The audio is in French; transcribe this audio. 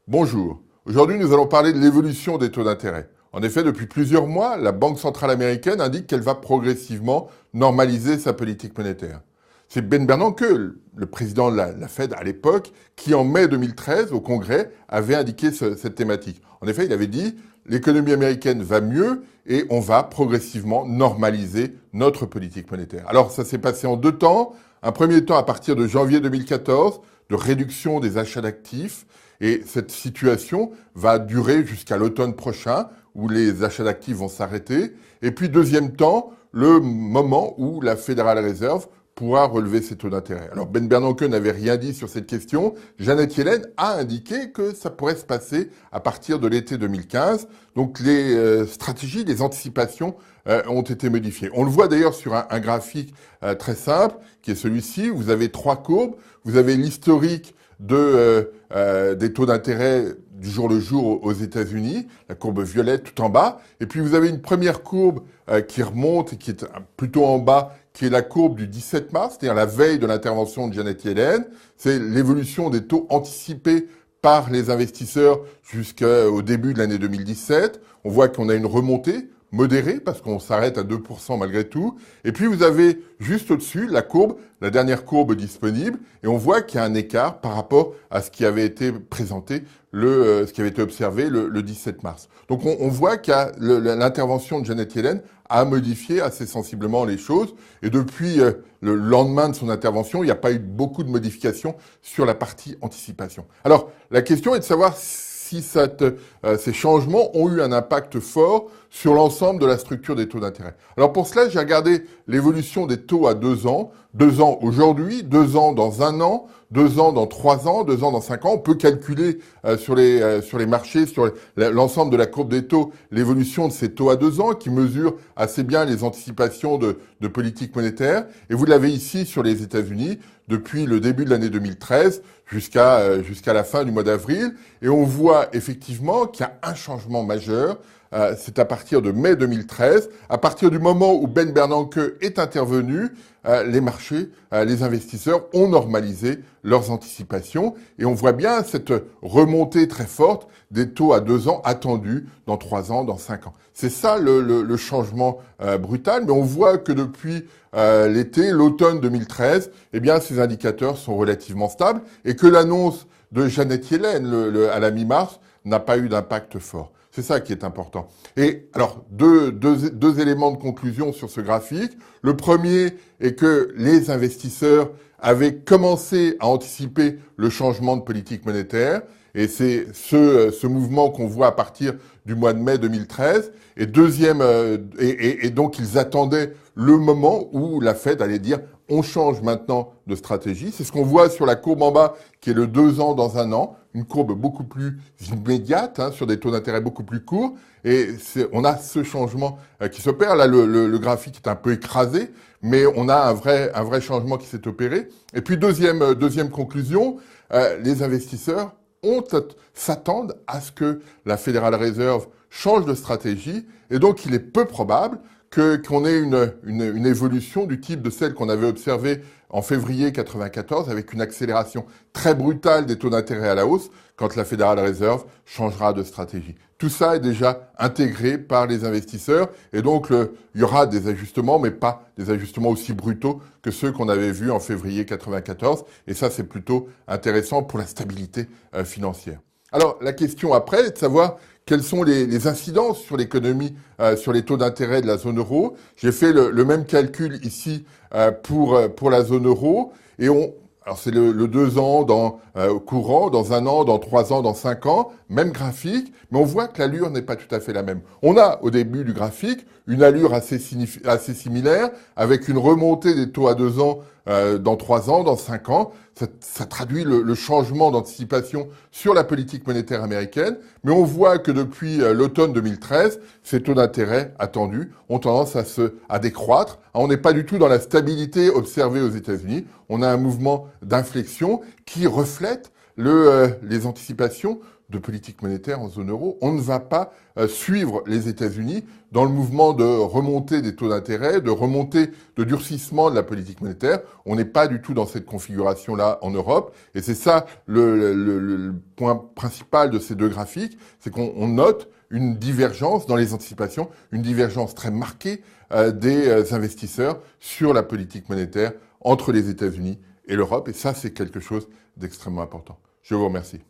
Bonjour. Aujourd'hui, nous allons parler de l'évolution des taux d'intérêt. En effet, depuis plusieurs mois, la Banque centrale américaine indique qu'elle va progressivement normaliser sa politique monétaire. C'est Ben Bernanke, le président de la Fed à l'époque, qui en mai 2013, au Congrès, avait indiqué cette thématique. En effet, il avait dit « l'économie américaine va mieux et on va progressivement normaliser notre politique monétaire ». Alors, ça s'est passé en deux temps. Un premier temps à partir de janvier 2014, de réduction des achats d'actifs. Et cette situation va durer jusqu'à l'automne prochain, où les achats d'actifs vont s'arrêter. Et puis, deuxième temps, le moment où la Federal Reserve pourra relever ses taux d'intérêt. Alors, Ben Bernanke n'avait rien dit sur cette question. Janet Yellen a indiqué que ça pourrait se passer à partir de l'été 2015. Donc, les stratégies, les anticipations ont été modifiées. On le voit d'ailleurs sur un graphique très simple, qui est celui-ci. Vous avez trois courbes. Vous avez l'historique des taux d'intérêt du jour le jour aux États-Unis, la courbe violette tout en bas. Et puis vous avez une première courbe qui remonte et qui est plutôt en bas, qui est la courbe du 17 mars, c'est-à-dire la veille de l'intervention de Janet Yellen. C'est l'évolution des taux anticipés par les investisseurs jusqu'au début de l'année 2017. On voit qu'on a une remontée modérée, parce qu'on s'arrête à 2% malgré tout. Et puis vous avez juste au-dessus la courbe, la dernière courbe disponible, et on voit qu'il y a un écart par rapport à ce qui avait été présenté, ce qui avait été observé le 17 mars. Donc on voit que l'intervention de Janet Yellen a modifié assez sensiblement les choses, et depuis le lendemain de son intervention, il n'y a pas eu beaucoup de modifications sur la partie anticipation. Alors la question est de savoir si ces changements ont eu un impact fort sur l'ensemble de la structure des taux d'intérêt. Alors pour cela, j'ai regardé l'évolution des taux à 2 ans. 2 ans aujourd'hui, 2 ans dans 1 an, 2 ans dans 3 ans, 2 ans dans 5 ans. On peut calculer sur les marchés, sur l'ensemble de la courbe des taux, l'évolution de ces taux à 2 ans qui mesurent assez bien les anticipations de politique monétaire. Et vous l'avez ici sur les États-Unis depuis le début de l'année 2013 jusqu'à la fin du mois d'avril. Et on voit effectivement qu'il y a un changement majeur. C'est à partir de mai 2013, à partir du moment où Ben Bernanke est intervenu, les marchés, les investisseurs ont normalisé leurs anticipations et on voit bien cette remontée très forte des taux à 2 ans attendus dans 3 ans, dans 5 ans. C'est ça le changement brutal, mais on voit que depuis l'automne 2013, eh bien ces indicateurs sont relativement stables et que l'annonce de Janet Yellen à la mi-mars n'a pas eu d'impact fort. C'est ça qui est important. Et alors, deux éléments de conclusion sur ce graphique. Le premier est que les investisseurs avaient commencé à anticiper le changement de politique monétaire. Et c'est ce mouvement qu'on voit à partir du mois de mai 2013. Et donc ils attendaient le moment où la Fed allait dire on change maintenant de stratégie. C'est ce qu'on voit sur la courbe en bas, qui est le 2 ans dans 1 an, une courbe beaucoup plus immédiate, sur des taux d'intérêt beaucoup plus courts. Et on a ce changement qui s'opère. Là, le graphique est un peu écrasé, mais on a un vrai changement qui s'est opéré. Et puis deuxième conclusion, les investisseurs s'attendent à ce que la Federal Reserve change de stratégie, et donc il est peu probable qu'on ait une évolution du type de celle qu'on avait observée en février 94 avec une accélération très brutale des taux d'intérêt à la hausse quand la Federal Reserve changera de stratégie. Tout ça est déjà intégré par les investisseurs et donc il y aura des ajustements, mais pas des ajustements aussi brutaux que ceux qu'on avait vus en février 94. Et ça, c'est plutôt intéressant pour la stabilité financière. Alors, la question après est de savoir quelles sont les incidences sur l'économie, sur les taux d'intérêt de la zone euro. J'ai fait le même calcul ici pour la zone euro. Et alors c'est le 2 ans courant, dans 1 an, dans 3 ans, dans 5 ans, même graphique, mais on voit que l'allure n'est pas tout à fait la même. On a au début du graphique une allure assez similaire, avec une remontée des taux à 2 ans dans 3 ans, dans 5 ans. Ça traduit le changement d'anticipation sur la politique monétaire américaine, mais on voit que depuis l'automne 2013, ces taux d'intérêt attendus ont tendance à décroître. On n'est pas du tout dans la stabilité observée aux États-Unis. On a un mouvement d'inflexion qui reflète les anticipations de politique monétaire en zone euro. On ne va pas suivre les États-Unis dans le mouvement de remontée des taux d'intérêt, de remontée, de durcissement de la politique monétaire. On n'est pas du tout dans cette configuration-là en Europe. Et c'est ça le point principal de ces deux graphiques, c'est qu'on note une divergence dans les anticipations, une divergence très marquée des investisseurs sur la politique monétaire entre les États-Unis et l'Europe. Et ça, c'est quelque chose d'extrêmement important. Je vous remercie.